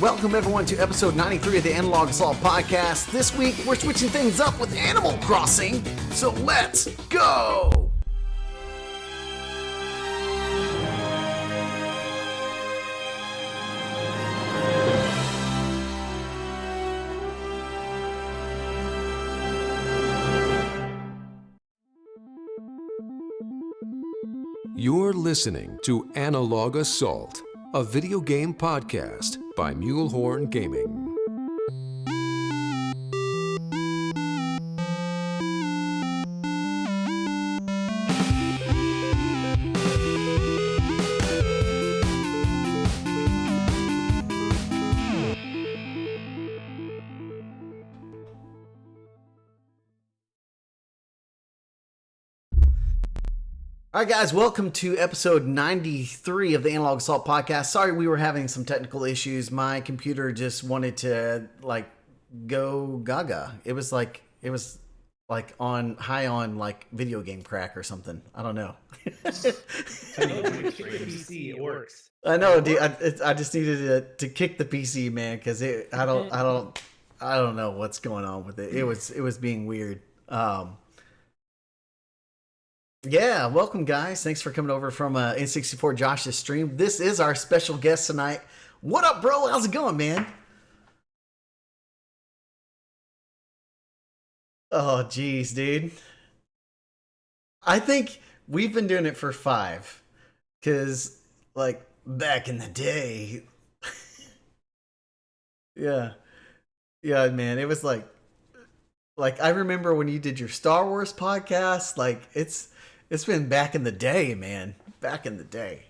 Welcome everyone to episode 93 of the Analog Assault Podcast. This week we're switching things up with Animal Crossing, so let's go! You're listening to Analog Assault, a video game podcast by Mulehorn Gaming. All right, guys, welcome to episode 93 of the Analog Assault Podcast. Sorry, we were having some technical issues. My computer just wanted to go gaga. It was like on high on video game crack or something. I don't know. PC, it works. I know, dude. I just needed to kick the PC, man, because I don't know what's going on with it. It was being weird. Yeah, welcome guys. Thanks for coming over from N64Josh's stream. This is our special guest tonight. What up, bro? How's it going, man? Oh, geez, dude. I think we've been doing it for 5. Because, back in the day. Yeah. Yeah, man. It was like I remember when you did your Star Wars podcast. It's been back in the day, man. Back in the day.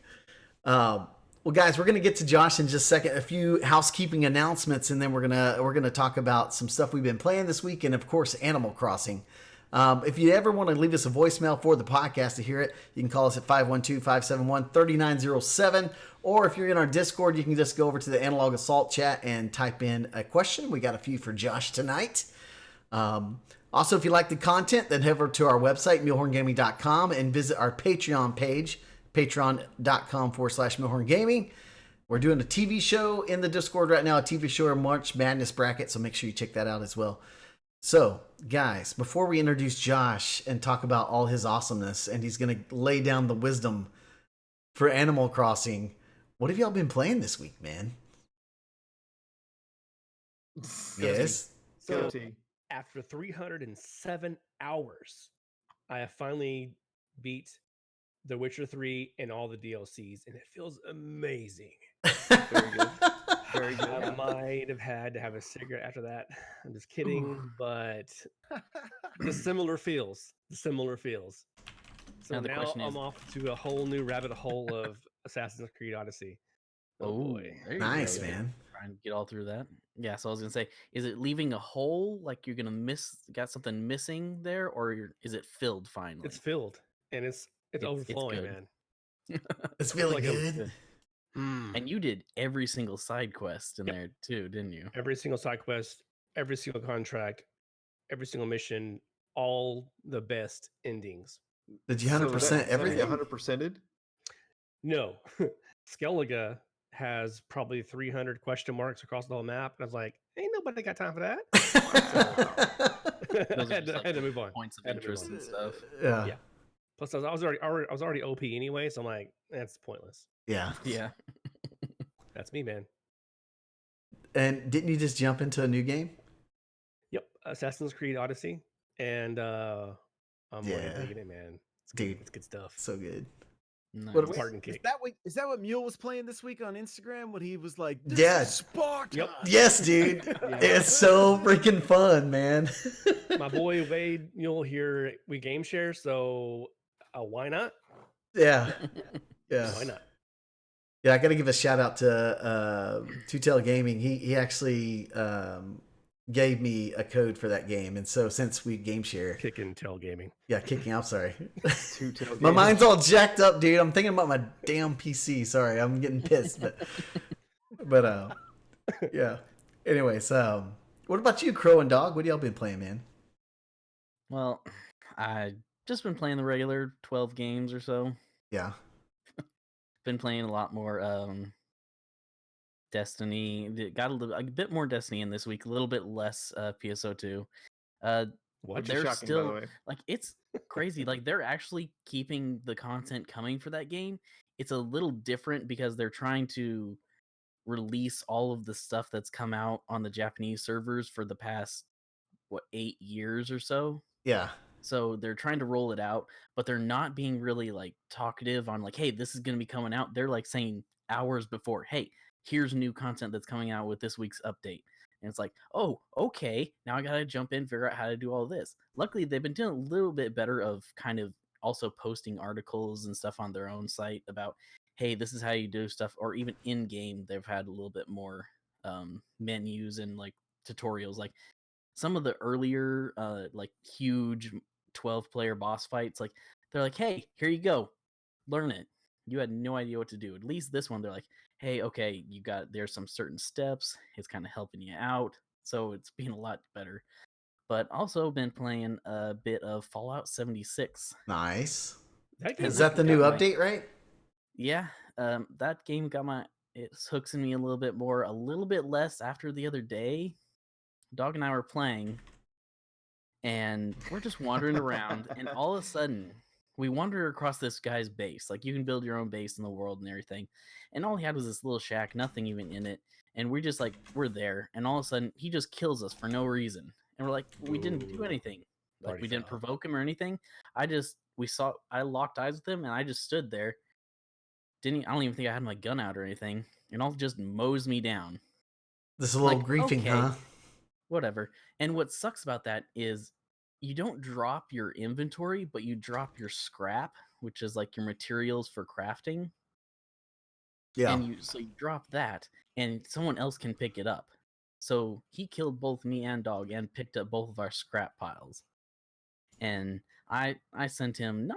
Well, guys, we're gonna get to Josh in just a second. A few housekeeping announcements, and then we're gonna talk about some stuff we've been playing this week, and of course, Animal Crossing. If you ever want to leave us a voicemail for the podcast to hear it, you can call us at 512-571-3907. Or if you're in our Discord, you can just go over to the Analog Assault chat and type in a question. We got a few for Josh tonight. Also, if you like the content, then head over to our website, mulehorngaming.com, and visit our Patreon page, patreon.com/mulehorngaming. We're doing a TV show in the Discord right now, a TV show, a March Madness bracket, so make sure you check that out as well. So, guys, before we introduce Josh and talk about all his awesomeness, and he's going to lay down the wisdom for Animal Crossing, what have y'all been playing this week, man? Yes? So, after 307 hours, I have finally beat The Witcher 3 and all the DLCs, and it feels amazing. Very good. Very good. I might have had to have a cigarette after that. I'm just kidding, but the similar feels. So Now the now question is, I'm off to a whole new rabbit hole of Assassin's Creed Odyssey. Oh boy. there you Nice, go. man. Trying to get all through that. Yeah, so I was gonna say, is it leaving a hole like you're gonna got something missing there, or is it filled finally? It's filled and it's overflowing, good. man. It's feeling like a- good. Good. And you did every single side quest in there too, didn't you? Every single side quest, every single contract, every single mission, all the best endings. Did you 100% everything? 100%ed? No. Skellige has probably 300 question marks across the whole map. And I was like, ain't nobody got time for that. Those I are had, just, to, I like, had to move on. Points of Had to move interest on. and stuff. Yeah. Yeah. Plus, I was already OP anyway, so I'm like, that's pointless. Yeah. Yeah. That's me, man. And didn't you just jump into a new game? Yep, Assassin's Creed Odyssey, and I'm really digging it, man. Dude, it's good stuff. so good. Nice. What- Spartan kick. Is that what Mule was playing this week on Instagram when he was like, Yeah. is Sparta? Yep. Yes, dude. It's so freaking fun, man. My boy Wade, you'll hear we game share, so why not? Yeah. Yeah. Why not? Yeah, I got to give a shout out to Two Tail Gaming. He actually gave me a code for that game, and so since we game share, Kick and tail gaming. yeah, kicking. I'm sorry, Two-tail my game. mind's all jacked up, dude. I'm thinking about my damn PC. Sorry, I'm getting pissed, but yeah. Anyways, what about you, Crow and Dog? What y'all been playing, man? Well, I just been playing the regular 12 games or so. Yeah, Been playing a lot more Destiny. Got a bit more Destiny in this week, a little bit less PSO2. What? They're Shocking, by still the way. like, it's crazy. Like, they're actually keeping the content coming for that game. It's a little different because they're trying to release all of the stuff that's come out on the Japanese servers for the past 8 years or so. yeah, So they're trying to roll it out, but they're not being really like talkative on like, hey, this is going to be coming out. They're like saying hours before, hey, here's new content that's coming out with this week's update. And it's like, oh, okay, now I got to jump in, figure out how to do all this. Luckily, they've been doing a little bit better of kind of also posting articles and stuff on their own site about, hey, this is how you do stuff. Or even in game, they've had a little bit more menus and like tutorials. Like some of the earlier like huge 12-player boss fights, like they're like, hey, here you go, learn it. You had no idea what to do. At least this one, they're like, hey, okay, there's some certain steps, it's kind of helping you out. So it's been a lot better. But also been playing a bit of Fallout 76. nice. That game Is that the new update, right? Yeah, that game it's hooking me a little bit more, a little bit less after the other day. Dog and I were playing, and we're just wandering around, and all of a sudden, we wander across this guy's base. Like, you can build your own base in the world and everything. And all he had was this little shack, nothing even in it. And we're just like, we're there. And all of a sudden, he just kills us for no reason. And we're like, we didn't do anything. Like, Already we didn't fell. provoke him or anything. I locked eyes with him, and I just stood there. I don't even think I had my gun out or anything. And all just mows me down. This is a little Like, griefing, okay. huh? Whatever. And what sucks about that is you don't drop your inventory, but you drop your scrap, which is like your materials for crafting. Yeah. And you drop that, and someone else can pick it up. So he killed both me and Dog and picked up both of our scrap piles. And I sent him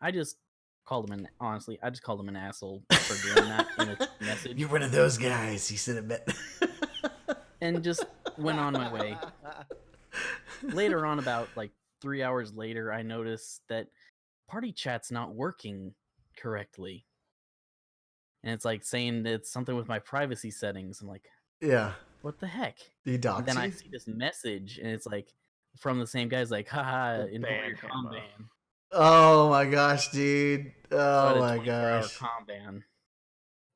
I just called him I just called him an asshole for doing that in a message. You're one of those guys. He said it. And just went on my way. Later on, about like 3 hours later, I noticed that party chat's not working correctly. And it's like saying it's something with my privacy settings. I'm like, Yeah. what the heck? The doxy. And then I see this message, and it's like from the same guy's like, haha, The invoke your ban com hammer. ban. Oh my gosh, dude. So I had Oh a my 24-hour gosh. com ban.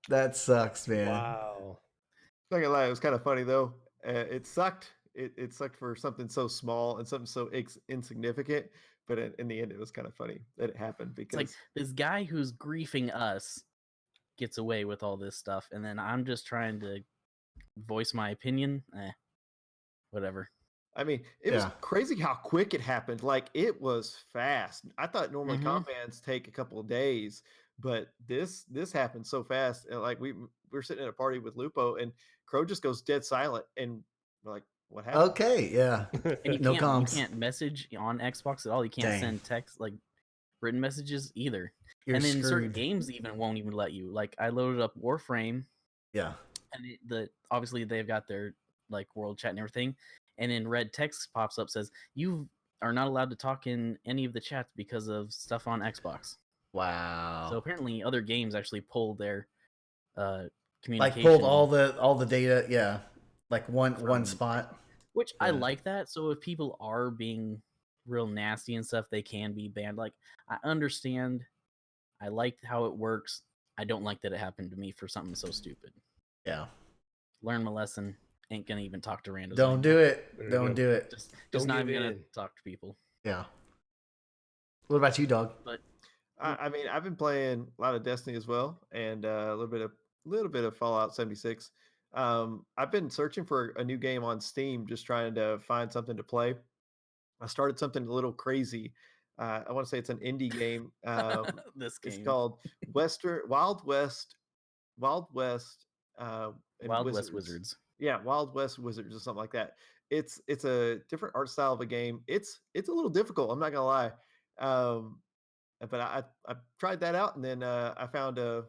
That sucks, man. Wow. Not gonna lie, it was kind of funny though. It sucked. It sucked for something so small and something so insignificant. But in the end, it was kind of funny that it happened It's because like this guy who's griefing us gets away with all this stuff, and then I'm just trying to voice my opinion. Whatever. I mean, it was crazy how quick it happened. Like, it was fast. I thought normally comp bans take a couple of days, but this happened so fast. And like we were sitting at a party with Lupo, and Crow just goes dead silent, and we're like, "What happened?" Okay, yeah. And you No can't comms. you can't message on Xbox at all. You can't Dang. send text like written messages either. You're and then screwed. certain games even won't even let you. Like I loaded up Warframe, Yeah. and obviously they've got their like world chat and everything, and in red text pops up says you are not allowed to talk in any of the chats because of stuff on Xbox. Wow. So apparently other games actually pull their communication. Like pulled all the data, yeah. Like one spot. Which I like that. So if people are being real nasty and stuff, they can be banned. Like I understand. I like how it works. I don't like that it happened to me for something so stupid. Yeah. Learn my lesson. Ain't gonna even talk to randos. Don't do it. Don't do it. Just not even gonna talk to people. Yeah. What about you, dog? But I mean, I've been playing a lot of Destiny as well, and a little bit of Fallout 76. I've been searching for a new game on Steam, just trying to find something to play. I started something a little crazy. I want to say it's an indie game. this game. It's called Wild West and Wild West Wizards. Yeah, Wild West Wizards or something like that. It's a different art style of a game. It's a little difficult. I'm not gonna lie. But I tried that out, and then I found a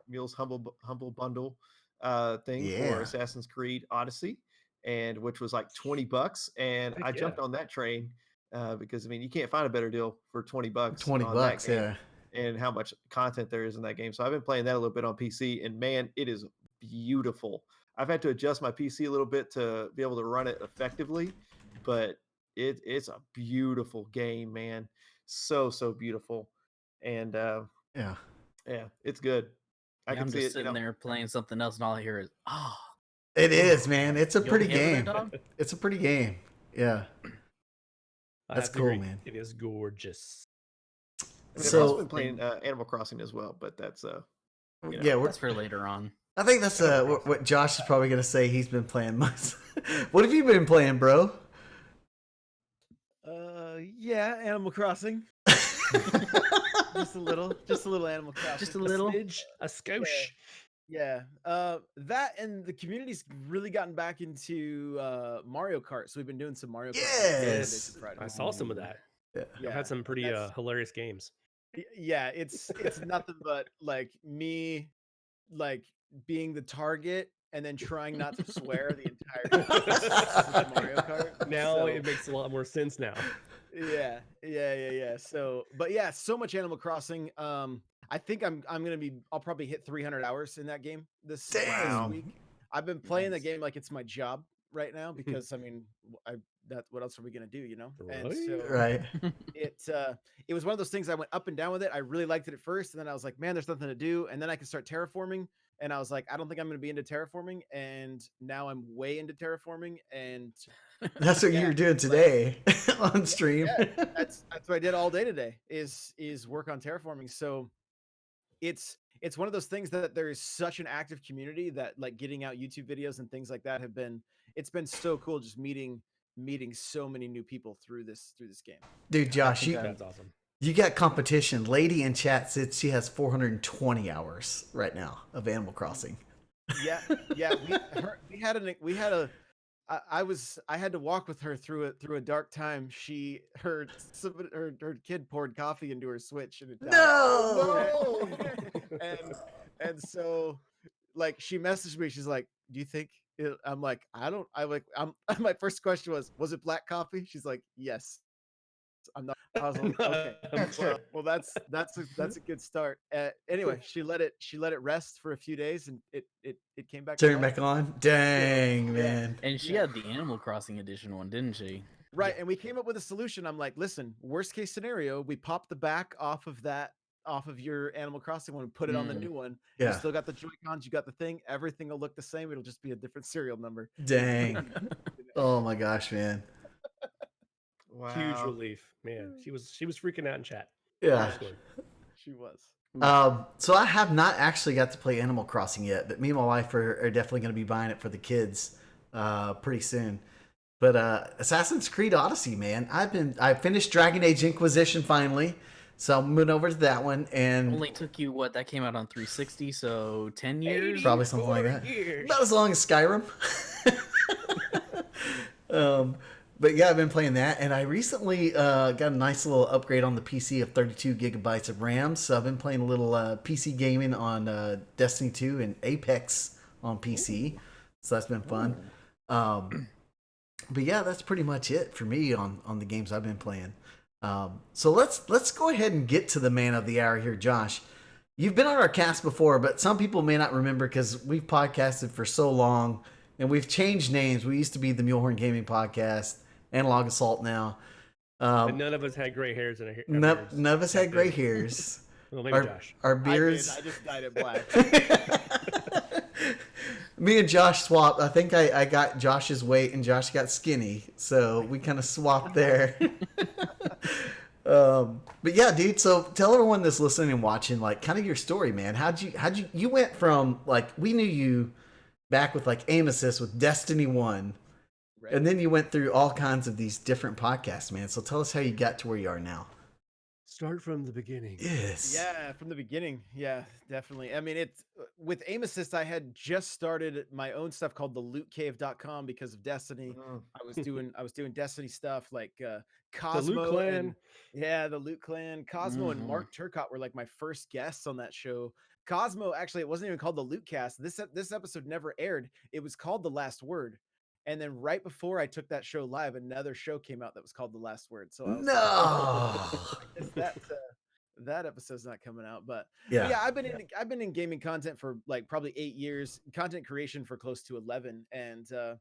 Mule's humble bundle thing for Assassin's Creed Odyssey, and which was like $20, and I jumped on that train because I mean you can't find a better deal for $20. $20, yeah. And how much content there is in that game. So I've been playing that a little bit on PC, and man, it is beautiful. I've had to adjust my PC a little bit to be able to run it effectively, but it's a beautiful game, man. So beautiful. And yeah, it's good. I can I'm see just it sitting there playing something else, and all I hear is It is, man. It's a You pretty okay with it, game. dog? It's a pretty game. Yeah. That's cool, man. It is gorgeous. I've also been playing Animal Crossing as well, but that's that's for later on. I think that's what Josh is probably gonna say. He's been playing most. What have you been playing, bro? Yeah, Animal Crossing. just a little Animal Crossing. Just a little, a skosh. Yeah. That and the community's really gotten back into Mario Kart, so we've been doing some Mario Kart. Yes, I saw some of that. Yeah. I've had some pretty hilarious games. Yeah, it's nothing but like me, like being the target and then trying not to swear the entire time. Mario Kart. Now it makes a lot more sense now. Yeah. So, but yeah, so much Animal Crossing. I think I'll probably hit 300 hours in that game this week. I've been playing the game like it's my job right now because I mean, what else are we gonna do, you know? And so right. It was one of those things I went up and down with it. I really liked it at first, and then I was like, man, there's nothing to do. And then I could start terraforming, and I was like, I don't think I'm gonna be into terraforming. And now I'm way into terraforming, and that's what you were doing today on stream. Yeah, that's what I did all day today is work on terraforming. So it's one of those things that there is such an active community that like getting out YouTube videos and things like that it's been so cool just meeting so many new people through this game. Dude, Josh, that's awesome. You got competition. Lady in chat said she has 420 hours right now of Animal Crossing. Yeah. I had to walk with her through a dark time. Her kid poured coffee into her Switch and it died. No. and so like she messaged me. She's like, "Do you think?" I'm like, my first question was it black coffee? She's like, "Yes." I'm not. I was like, okay. Well, that's a good start. Anyway, she let it rest for a few days, and it came back. Turn back on. Dang, man. And she had the Animal Crossing edition one, didn't she? Right. And we came up with a solution. I'm like, listen, worst case scenario, we pop the back off of your Animal Crossing one and put it on the new one. Yeah. You still got the Joy-Cons, you got the thing. Everything will look the same. It'll just be a different serial number. Dang. Oh my gosh, man. Wow. Huge relief, man. She was freaking out in chat. Yeah. She was. So I have not actually got to play Animal Crossing yet, but me and my wife are definitely going to be buying it for the kids pretty soon. But Assassin's Creed Odyssey, man, I finished Dragon Age Inquisition finally, so I'm moving over to that one, and Only took you what? That came out on 360, so 10 years. probably something like 84 that. years. About as long as Skyrim. But yeah, I've been playing that, and I recently got a nice little upgrade on the PC of 32 gigabytes of RAM. So I've been playing a little PC gaming on Destiny 2 and Apex on PC. So that's been fun. But yeah, that's pretty much it for me on the games I've been playing. So let's go ahead and get to the man of the hour here, Josh. You've been on our cast before, but some people may not remember because we've podcasted for so long and we've changed names. We used to be the Mulehorn Gaming Podcast, Analog Assault now. And none of us had gray hairs in our hair. None of us had gray hairs. Well, maybe Josh. Our I did. beards. I just dyed it black. Me and Josh swapped. I think I got Josh's weight and Josh got skinny, so we kind of swapped there. But yeah, dude. So tell everyone that's listening and watching, like, kind of your story, man. How'd you went from, like, we knew you back with like Aim Assist with Destiny 1, Right. and then you went through all kinds of these different podcasts, man. So tell us how you got to where you are now. Start from the beginning. Yes. Yeah, from the beginning. Yeah, definitely. I mean, it's with Aim Assist, I had just started my own stuff called the lootcave.com because of Destiny. I was doing Destiny stuff like Cosmo Clan. and the Loot Clan. Cosmo and Mark Turcott were like my first guests on that show. Cosmo, actually, it wasn't even called the Loot Cast. This episode never aired. It was called The Last Word. And then right before I took that show live, another show came out that was called The Last Word. So I was like, No. I guess that episode's not coming out, but Yeah. I've been in gaming content for like probably 8 years, content creation for close to 11, and so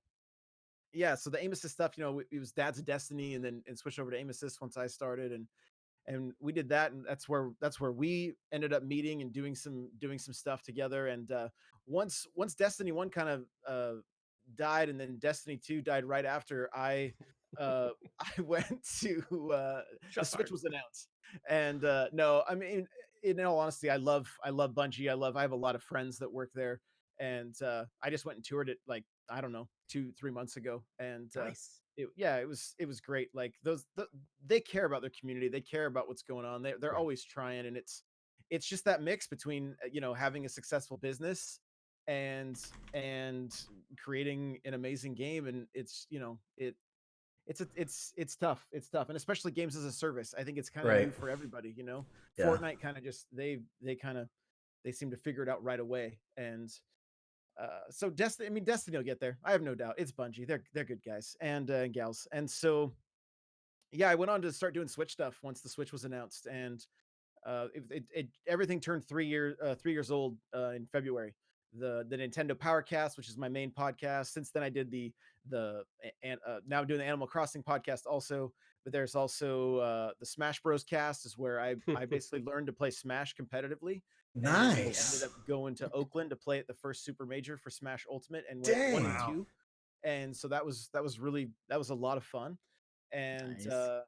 the Aim Assist stuff, it was Dad's of Destiny, and then switched over to Aim Assist once I started, and we did that, and that's where we ended up meeting and doing some stuff together, and once Destiny 1 kind of died, and then Destiny 2 died right after, I went to the Switch was announced. And no, I mean, in all honesty, I love Bungie. I have a lot of friends that work there, and I just went and toured it like, I don't know, 2-3 months ago, and Nice. it was great. Like they care about their community, they care about what's going on. They're always trying, and it's just that mix between having a successful business and creating an amazing game, and it's tough. It's tough, and especially games as a service. I think it's kind of new Right. for everybody. Yeah. Fortnite kind of just they seem to figure it out right away, and so Destiny. I mean, Destiny will get there. I have no doubt. It's Bungie. They're good guys and gals, and so I went on to start doing Switch stuff once the Switch was announced, and everything turned 3 years old in February. The Nintendo Powercast, which is my main podcast. Since then, I did now I'm doing the Animal Crossing podcast also. But there's also the Smash Bros. Cast, is where I basically learned to play Smash competitively. Nice. Ended up going to Oakland to play at the first Super Major for Smash Ultimate, and went 1 and Dang. 2. And so that was a lot of fun. And Nice.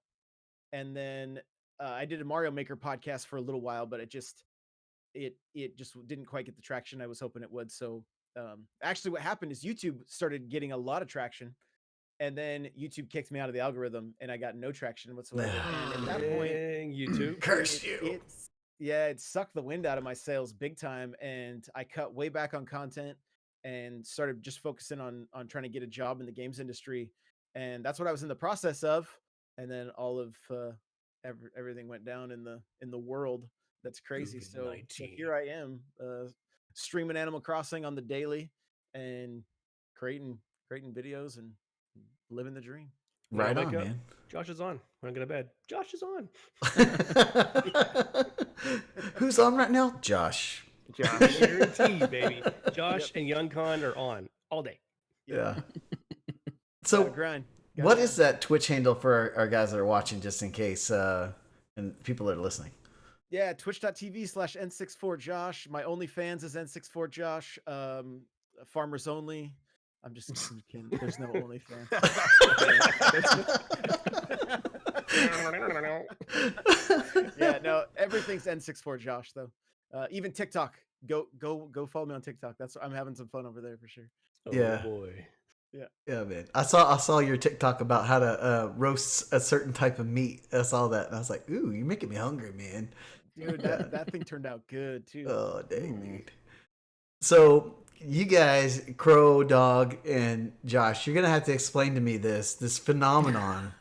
and then I did a Mario Maker podcast for a little while, but it just didn't quite get the traction I was hoping it would. So actually, what happened is YouTube started getting a lot of traction, and then YouTube kicked me out of the algorithm, and I got no traction whatsoever. And at that point, Dang, YouTube. Curse you. it sucked the wind out of my sails big time, and I cut way back on content and started just focusing on trying to get a job in the games industry, and that's what I was in the process of. And then all of everything went down in the world. That's crazy. So COVID-19. here I am, streaming Animal Crossing on the daily, and creating videos and living the dream. When I Right wake on, up, man. Josh is on. When I go to bed, Josh is on. Who's on right now? Josh. Josh. Guaranteed, baby. Josh and Young Con are on all day. Yeah. Gotta So, grind. what is that Twitch handle for our guys that are watching, just in case, and people that are listening? Yeah, twitch.tv/N64Josh. My OnlyFans is N64Josh. Farmers only. I'm just kidding. There's no OnlyFans. Yeah, no, everything's N64Josh though. Even TikTok. Go follow me on TikTok. I'm having some fun over there for sure. Oh Yeah. boy. Yeah. Yeah, man. I saw your TikTok about how to roast a certain type of meat. I saw that, and I was like, "Ooh, you're making me hungry, man." Dude, Yeah. that thing turned out good too. Oh, dang, Mm. dude. So you guys, Crow, Dog, and Josh, you're gonna have to explain to me this phenomenon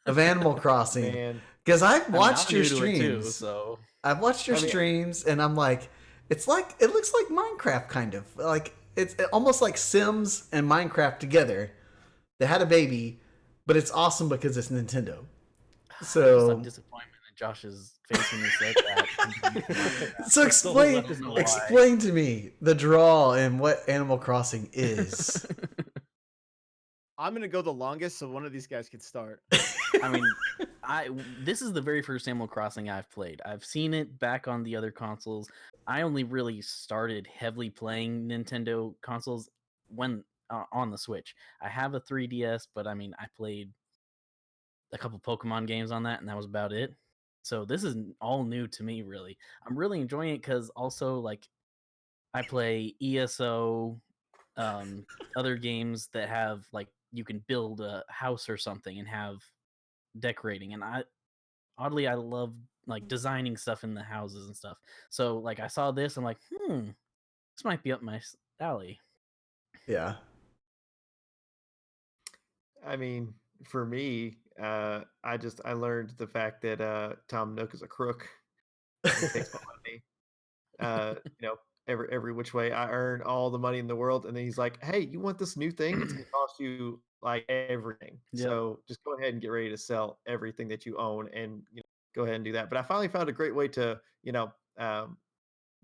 of Animal Crossing, Man, because I've I mean, watched I'm your new to it too, streams. so I've watched your I mean, streams, and I'm like, it looks like Minecraft, kind of like it's almost like Sims and Minecraft together. They had a baby, but it's awesome because it's Nintendo. I just saw So, disappointment in Josh's face when you said that. so That's the whole explain level. why. explain to me the draw and what Animal Crossing is. I'm gonna go the longest, so one of these guys can start. I mean, this is the very first Animal Crossing I've played. I've seen it back on the other consoles. I only really started heavily playing Nintendo consoles when on the Switch. I have a 3DS, but I mean, I played a couple Pokemon games on that, and that was about it. So this is all new to me, really. I'm really enjoying it because also like I play ESO, other games that have like you can build a house or something and have decorating, and I love like designing stuff in the houses and stuff. So like I saw this, I'm like, this might be up my alley. Yeah. I mean, for me, I learned the fact that Tom Nook is a crook. He takes my money. You know, every which way. I earn all the money in the world, and then he's like, "Hey, you want this new thing? It's gonna cost you like everything. Yep. So just go ahead and get ready to sell everything that you own, and go ahead and do that." But I finally found a great way to um,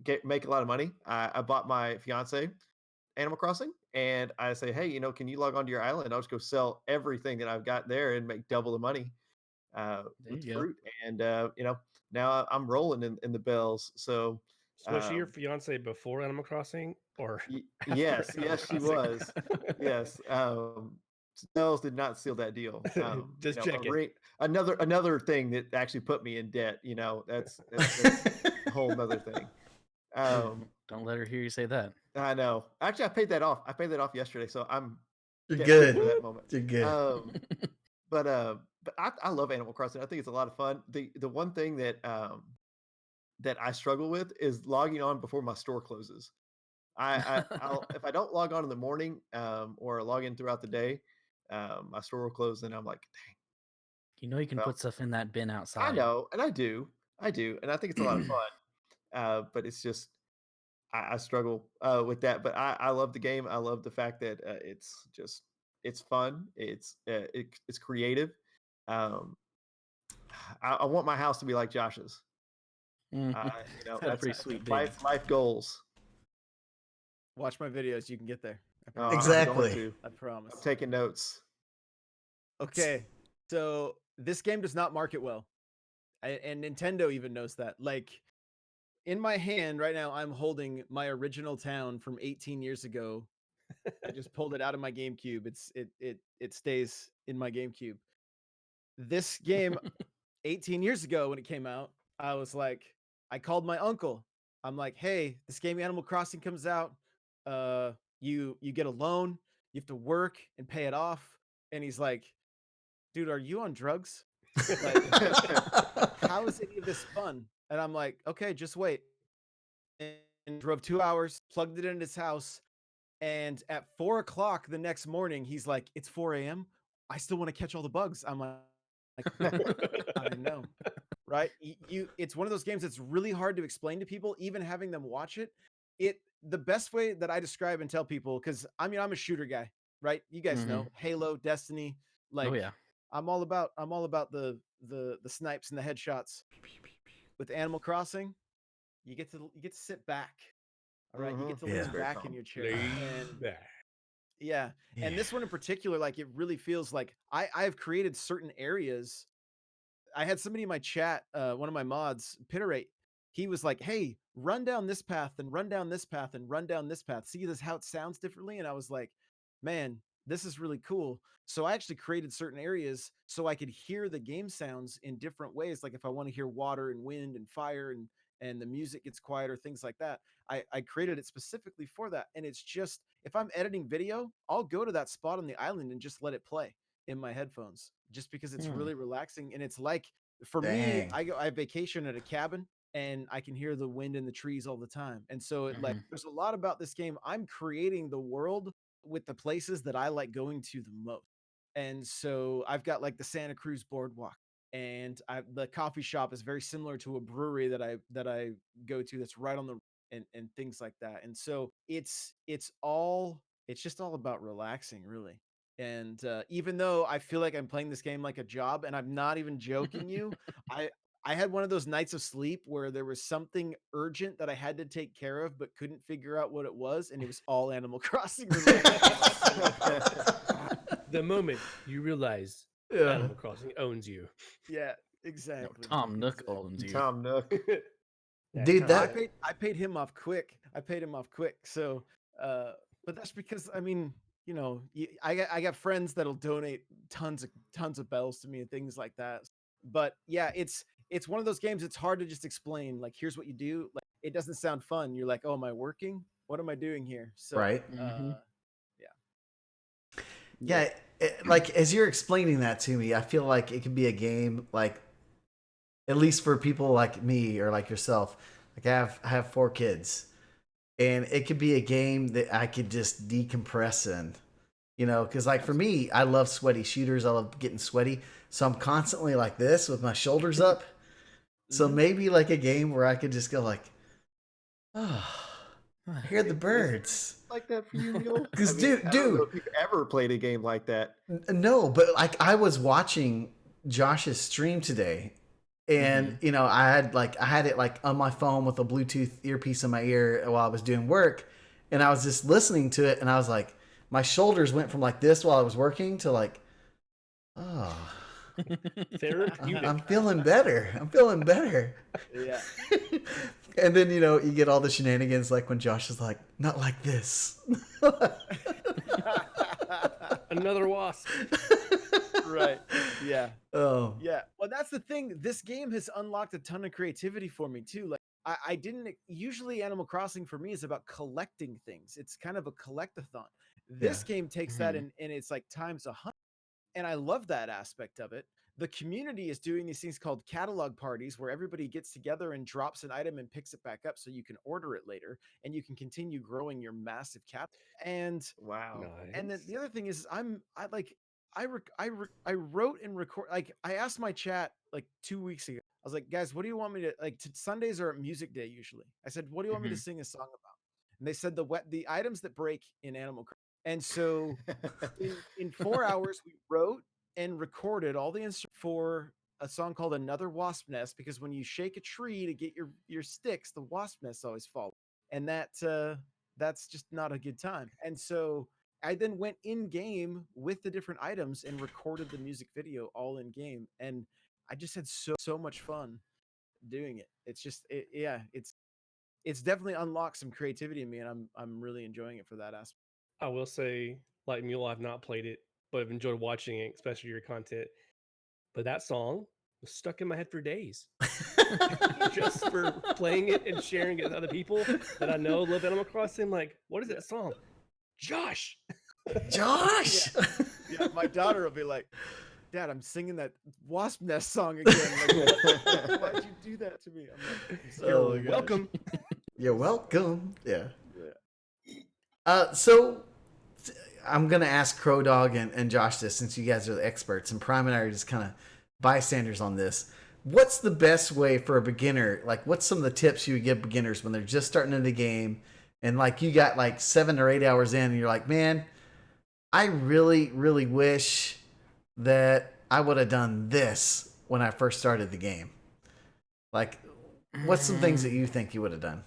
get make a lot of money. I bought my fiance Animal Crossing, and I say, "Hey, can you log onto your island? I'll just go sell everything that I've got there and make double the money There with you go. fruit." And now I'm rolling in the bells. So So was she your um, fiance before Animal Crossing or after yes, Animal yes, she Crossing? was. Yes, Snells did not seal that deal. Just A checking. ring, another thing that actually put me in debt. That's a whole nother thing. Um, Don't let her hear you say that. I know. Actually, I paid that off. I paid that off yesterday, so I'm You're debt free for good. that moment. You're good. But I love Animal Crossing. I think it's a lot of fun. The one thing that I struggle with is logging on before my store closes. I'll if I don't log on in the morning or log in throughout the day, my store will close, and I'm like, dang. You know you can Well, put stuff in that bin I outside. know, and I do, and I think it's a lot of fun. But it's just I struggle with that. But I love the game. I love the fact that it's fun. It's creative. Um, I want my house to be like Josh's. Mhm. Got a That's pretty sweet bin. life goals. Watch my videos, you can get there. I Oh, promise. I'm going Exactly. to. I promise. I'm taking notes. Okay, so this game does not market well, and Nintendo even knows that. Like in my hand right now, I'm holding my original town from 18 years ago. I just pulled it out of my GameCube. It stays in my GameCube. This game 18 years ago when it came out, I was like, I called my uncle. I'm like, hey, this game Animal Crossing comes out. You get a loan, you have to work and pay it off. And he's like, dude, are you on drugs? Like, how is any of this fun? And I'm like, okay, just wait. And drove 2 hours, plugged it in his house. And at 4 o'clock the next morning, he's like, it's 4 a.m. I still want to catch all the bugs. I'm like, I know. Right? It's one of those games that's really hard to explain to people, even having them watch it. The best way that I describe and tell people, because I mean I'm a shooter guy, right? You guys know Halo, Destiny, Oh like yeah. I'm all about the snipes and the headshots. With Animal Crossing, you get to sit back. All right. You get to Yeah. lean Very back in calm. your chair. Lay And back. yeah. And this one in particular, like it really feels like I've created certain areas. I had somebody in my chat, one of my mods, Pitterate. He was like, "Hey, run down this path and run down this path and run down this path. See this how it sounds differently?" And I was like, "Man, this is really cool." So I actually created certain areas so I could hear the game sounds in different ways. Like if I want to hear water and wind and fire and the music gets quieter, things like that. I created it specifically for that. And it's just, if I'm editing video, I'll go to that spot on the island and just let it play in my headphones, just because it's really relaxing. And it's like, for me, Dang. I vacation at a cabin and I can hear the wind in the trees all the time. And so there's a lot about this game. I'm creating the world with the places that I like going to the most. And so I've got like the Santa Cruz Boardwalk, and the coffee shop is very similar to a brewery that I go to that's right on the, and things like that. And so it's just all about relaxing, really. And even though I feel like I'm playing this game like a job, and I'm not even joking you, I I had one of those nights of sleep where there was something urgent that I had to take care of, but couldn't figure out what it was, and it was all Animal Crossing related. The moment you realize Yeah. Animal Crossing owns you. Yeah, No, exactly. Tom Nook exactly. owns you. Tom Nook. Yeah, Dude, Tom I that Nook. paid him off quick. So, but that's because, I mean, I got friends that'll donate tons of bells to me and things like that. But yeah, it's one of those games. It's hard to just explain. Like, here's what you do. Like, it doesn't sound fun. You're like, oh, am I working? What am I doing here? So, right? yeah. Yeah, like as you're explaining that to me, I feel like it could be a game like, at least for people like me or like yourself. Like I have 4 kids, and it could be a game that I could just decompress in. Because like for me, I love sweaty shooters. I love getting sweaty, so I'm constantly like this with my shoulders up. So maybe like a game where I could just go like, oh, I hear the birds. Like that for you, Mule? 'Cause, I don't know dude. if you've ever played a game like that. No, but like I was watching Josh's stream today, and I had it like on my phone with a Bluetooth earpiece in my ear while I was doing work, and I was just listening to it, and I was like, my shoulders went from like this while I was working to like, oh, Therapeutic. I'm feeling better. I'm feeling better. Yeah. And then you get all the shenanigans like when Josh is like, not like this. Another wasp. Right. Yeah. Oh. Yeah. Well, that's the thing. This game has unlocked a ton of creativity for me too. Like, I didn't usually, Animal Crossing for me is about collecting things. It's kind of a collectathon. This game takes that and it's like times 100. And I love that aspect of it. The community is doing these things called catalog parties where everybody gets together and drops an item and picks it back up so you can order it later and you can continue growing your massive catalog. And Wow. and then the other thing is I wrote and record, like I asked my chat like 2 weeks ago. I was like, guys, what do you want me to like? Sundays are music day usually. I said, what do you want me to sing a song about? And they said the items that break in Animal Crossing. And so in 4 hours we wrote and recorded all the instruments for a song called Another Wasp Nest, because when you shake a tree to get your sticks, the wasp nests always fall. And that's just not a good time. And so I then went in game with the different items and recorded the music video all in game, and I just had so much fun doing it. It's just it's definitely unlocked some creativity in me, and I'm really enjoying it for that aspect. I will say, like Mule, I've not played it, but I've enjoyed watching it, especially your content. But that song was stuck in my head for days. Just for playing it and sharing it with other people that I know love Animal Crossing. Like, what is that song? Josh. Josh. Yeah, my daughter will be like, Dad, I'm singing that wasp nest song again. Like, why'd you do that to me? I'm like, Oh, Welcome. You're welcome. Yeah. So I'm gonna ask Crow Dog and Josh this, since you guys are the experts, and Prime and I are just kind of bystanders on this. What's the best way for a beginner? Like, what's some of the tips you would give beginners when they're just starting in the game, and like you got like 7 or 8 hours in, and you're like, man, I really, really wish that I would have done this when I first started the game. Like, what's some things that you think you would have done?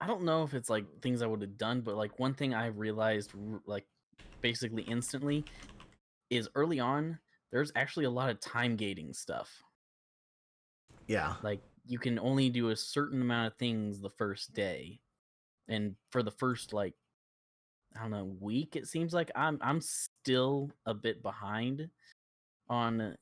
I don't know if it's like things I would have done, but like one thing I realized like basically instantly is early on, there's actually a lot of time gating stuff. Yeah. Like you can only do a certain amount of things the first day. And for the first like I don't know, week, it seems like I'm still a bit behind on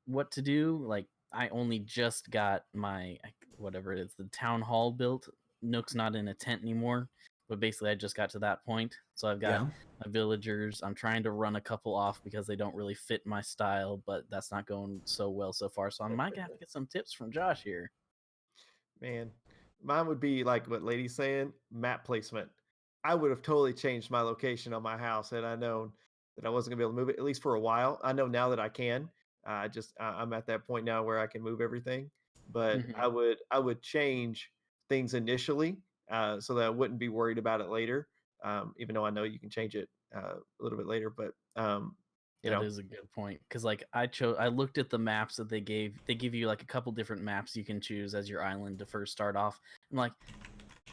what to do. Like I only just got my whatever it is, the town hall built. Nook's not in a tent anymore, but basically I just got to that point. So I've got Yeah. my villagers. I'm trying to run a couple off because they don't really fit my style, but that's not going so well so far. So I might have to get some tips from Josh here. Man, mine would be like what Lady's saying, map placement. I would have totally changed my location on my house had I known that I wasn't gonna be able to move it at least for a while. I know now that I can. I'm at that point now where I can move everything, but Hmm. I would change things initially so that I wouldn't be worried about it later. Even though I know you can change it a little bit later, but you That know, is a good point because like I looked at the maps that they gave. They give you like a couple different maps you can choose as your island to first start off. I'm like,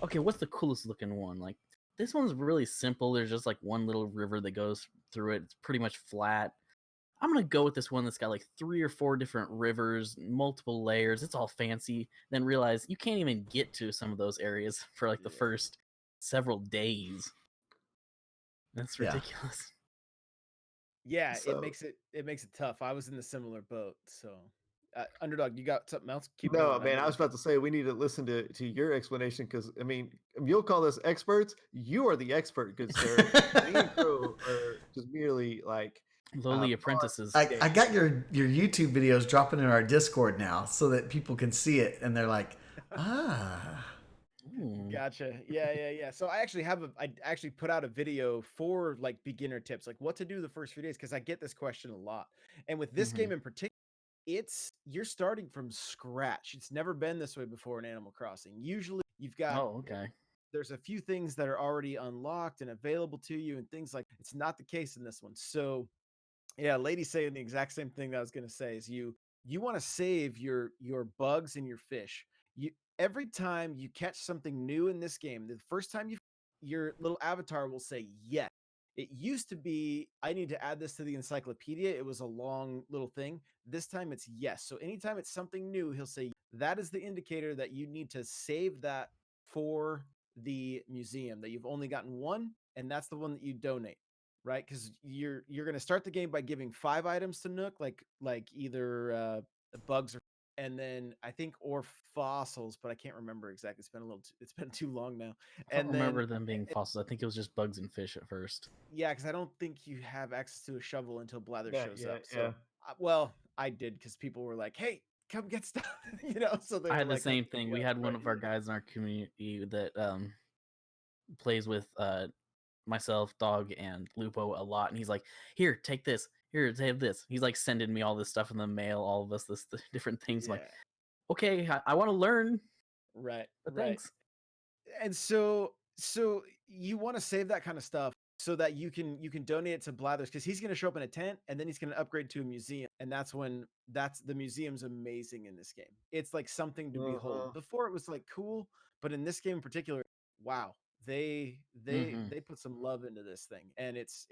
okay, what's the coolest looking one? Like this one's really simple. There's just like one little river that goes through it. It's pretty much flat. I'm gonna go with this one that's got like 3 or 4 different rivers, multiple layers. It's all fancy. Then realize you can't even get to some of those areas for like the Yeah. first several days. That's Yeah. ridiculous. Yeah, so it makes it tough. I was in the similar boat. So, underdog, you got something else? Keep no, going. I man, know I was about to say we need to listen to your explanation because I mean you'll call us experts. You are the expert, good sir. Me and Crow are just merely like Lowly pawns apprentices. in this I game. got your YouTube videos dropping in our Discord now so that people can see it and they're like, ah. Ooh. Gotcha. Yeah. So I actually put out a video for like beginner tips, like what to do the first few days, because I get this question a lot. And with this Mhm. game in particular, you're starting from scratch. It's never been this way before in Animal Crossing. Usually you've got Oh, okay. there's a few things that are already unlocked and available to you and things like it's not the case in this one. So yeah, lady saying the exact same thing that I was gonna say is you want to save your bugs and your fish. You every time you catch something new in this game, the first time your little avatar will say yes. It used to be I need to add this to the encyclopedia. It was a long little thing. This time it's yes. So anytime it's something new, he'll say that is the indicator that you need to save that for the museum, that you've only gotten one, and that's the one that you donate, right? Because you're going to start the game by giving 5 items to Nook, like either bugs or, and then I think or fossils, but I can't remember exactly. It's been too long now. I don't And then remember them being fossils. I think it was just bugs and fish at first. yeah, because I don't think you have access to a shovel until Blather Yeah, shows yeah, up. yeah. So well, I did because people were like, "Hey, come get stuff," you know. So they I were had the like, "Let's same thing. go." We had one Right. of our guys in our community that plays with myself, dog, and Lupo a lot, and he's like, "Here, take this. Here, take this." He's like sending me all this stuff in the mail, all of us this different things. I'm like, Yeah. okay, I want to learn, Right. but Right. thanks. And so you want to save that kind of stuff so that you can donate it to Blathers, because he's going to show up in a tent and then he's going to upgrade to a museum, and that's the museum's amazing in this game. It's like something to behold. Mhm. Before it was like cool, but in this game in particular, wow, they they Hmm. they put some love into this thing, and it's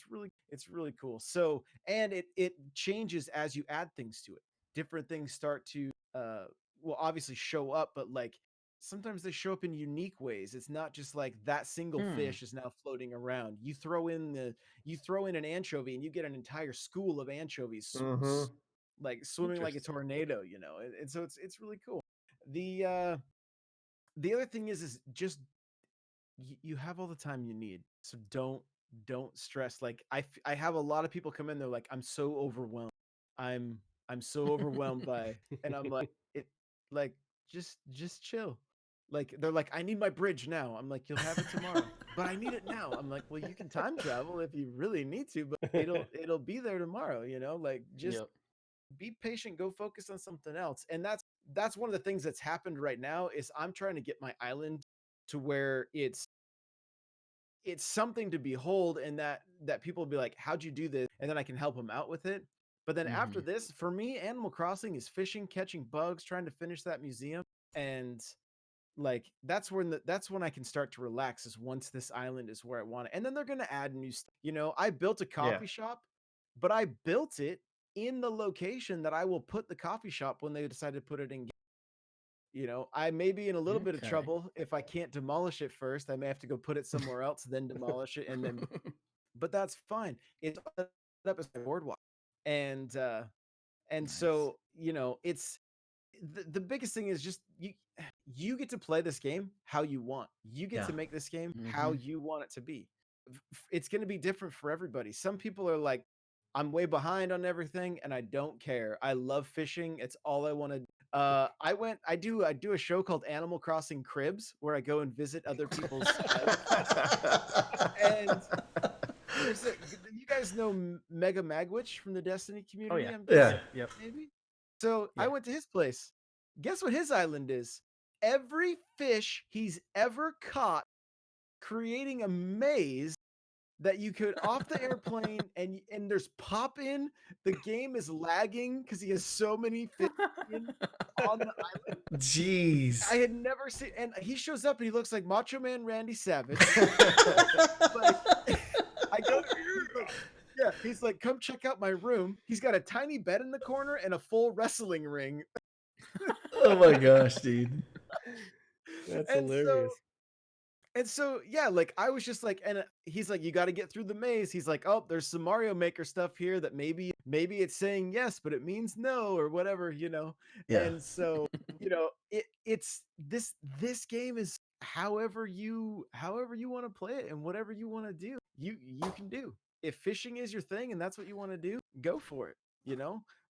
really cool. So, and it changes as you add things to it. Different things start to well, obviously show up, but like sometimes they show up in unique ways. It's not just like that single Hmm. fish is now floating around. You throw in an anchovy and you get an entire school of anchovies Mhm. like swimming like a Interesting. tornado, you know. And so it's really cool. The other thing is just you have all the time you need. So don't stress. Like I have a lot of people come in, they're like, I'm so overwhelmed. I'm I'm so overwhelmed by, and I'm like, it like just chill. Like they're like, I need my bridge now. I'm like, you'll have it tomorrow. But I need it now. I'm like, well, you can time travel if you really need to, but it'll be there tomorrow, you know? Like just Yep. be patient, go focus on something else. And that's one of the things that's happened right now is I'm trying to get my island to where it's something to behold, and that people will be like, how'd you do this, and then I can help them out with it. But then after Hmm. this, for me, Animal Crossing is fishing, catching bugs, trying to finish that museum. And like that's when I can start to relax, is once this island is where I want it. And then they're going to add new stuff. You know, I built a Yeah. coffee shop, but I built it in the location that I will put the coffee shop when they decide to put it in. You know, I may be in a little bit of Okay. trouble if I can't demolish it first. I may have to go put it somewhere else, then demolish it, and then, but that's fine. It's set up as a boardwalk. And Nice. so, you know, the biggest thing is just you get to play this game how you want. You get Yeah. to make this game how you want it to be. It's going to be different for everybody. Some people are like, I'm way behind on everything and I don't care. I love fishing. It's all I want to. I do a show called Animal Crossing Cribs where I go and visit other people's and you guys know Mega Magwitch from the Destiny community? yeah. I'm Yeah. guessing, Yep. maybe. So I Yeah. went to his place. Guess what his island is? Every fish he's ever caught, creating a maze that you could off the airplane, and there's pop in. The game is lagging because he has so many fish on the island. Jeez. I had never seen, and he shows up and he looks like Macho Man Randy Savage. I go, yeah, he's like, come check out my room. He's got a tiny bed in the corner and a full wrestling ring. Oh my gosh, dude. That's And hilarious. so yeah, like I was just like, and he's like, you got to get through the maze. He's like, oh, there's some Mario Maker stuff here that maybe it's saying yes, but it means no or whatever, Yeah. And so, it's this game is however you want to play it and whatever you want to do, you can do. If fishing is your thing and that's what you want to do, go for it.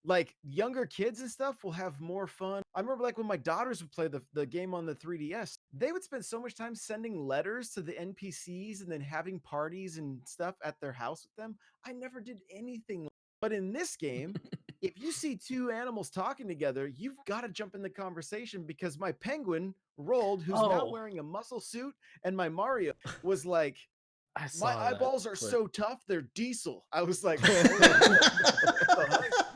Like younger kids and stuff will have more fun. I remember like when my daughters would play the game on the 3DS, they would spend so much time sending letters to the NPCs and then having parties and stuff at their house with them. I never did anything. But in this game, if you see two animals talking together, you've got to jump in the conversation because my penguin rolled, who's now Oh. wearing a muscle suit, and my Mario was like, I saw my that eyeballs are clip. so tough, they're diesel. I was like,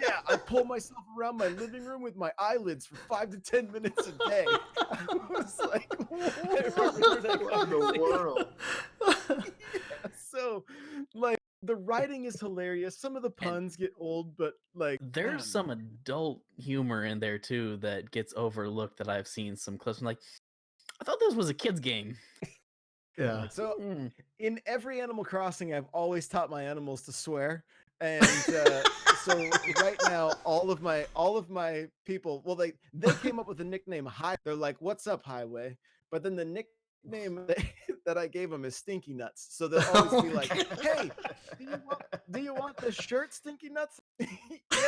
yeah, I pull myself around my living room with my eyelids for 5 to 10 minutes a day. I was like, what in the world? So, like, the writing is hilarious. Some of the puns get old, but like, There's man, some adult humor in there too that gets overlooked that I've seen some clips. I'm like, I thought this was a kid's game. Yeah. So Hmm. in every Animal Crossing, I've always taught my animals to swear, and so right now, all of my people, well, they came up with a nickname. They're like, "What's up, Highway?" But then the nickname that I gave them is Stinky Nuts. So they'll always be like, "Hey, do you want the shirt, Stinky Nuts?" Yeah,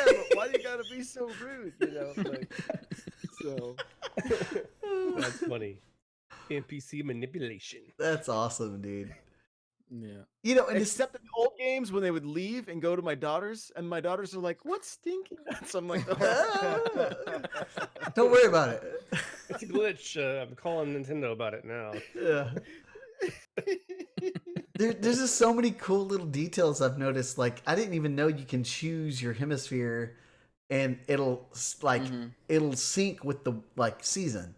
but why do you gotta be so rude? Like, so. That's funny. NPC manipulation. That's awesome, dude. Yeah. And it's Except in the old games when they would leave and go to my daughters, and my daughters are like, "What's Stinky Nuts?" I'm like, don't worry about it. It's a glitch. I'm calling Nintendo about it now. Yeah. There's just so many cool little details I've noticed. Like, I didn't even know you can choose your hemisphere, and it'll it'll sync with the season.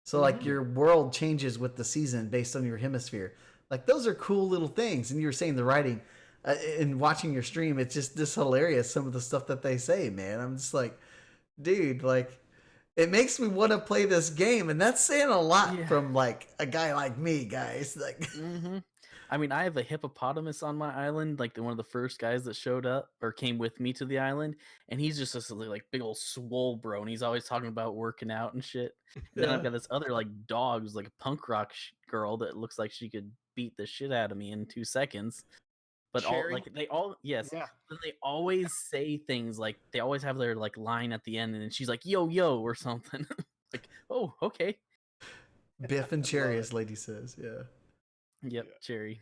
So like your world changes with the season based on your hemisphere. Like those are cool little things. And you were saying the writing, and watching your stream, it's just hilarious. Some of the stuff that they say, man. I'm just like, dude, like it makes me want to play this game, and that's saying a lot from like a guy like me, guys. Like, I mean, I have a hippopotamus on my island, like one of the first guys that showed up or came with me to the island, and he's just this like big old swole bro, and he's always talking about working out and shit. And then I've got this other like dog who's like a punk rock girl that looks like she could beat the shit out of me in 2 seconds. But Cherry? yes, Yeah. but they always say things like they always have their like line at the end, and then she's like yo yo or something. Like, oh, okay. Biff and Cherry, as Lady says. Yeah. Yep, Cherry.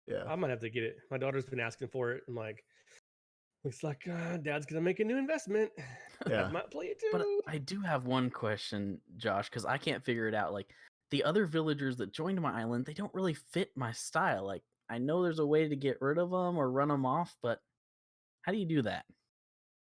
Yeah. I might have to get it. My daughter's been asking for it. I'm like, looks like Dad's gonna make a new investment. Yeah. I might play it too. But I do have one question, Josh, because I can't figure it out. Like the other villagers that joined my island, they don't really fit my style. Like I know there's a way to get rid of them or run them off, but how do you do that?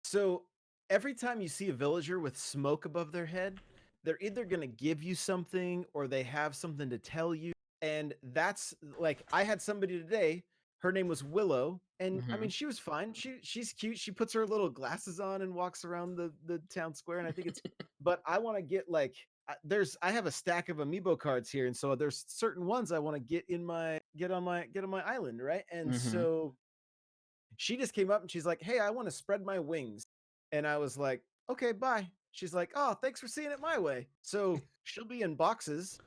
So every time you see a villager with smoke above their head, they're either going to give you something or they have something to tell you. And that's like, I had somebody today, her name was Willow, and I mean, she was fine. She's cute. She puts her little glasses on and walks around the town square, and I think it's, but I want to get like, I have a stack of amiibo cards here, and so there's certain ones I want to get on my island, right? And so she just came up and she's like, "Hey, I want to spread my wings," and I was like, "Okay, bye." she's like, "Oh, thanks for seeing it my way." So she'll be in boxes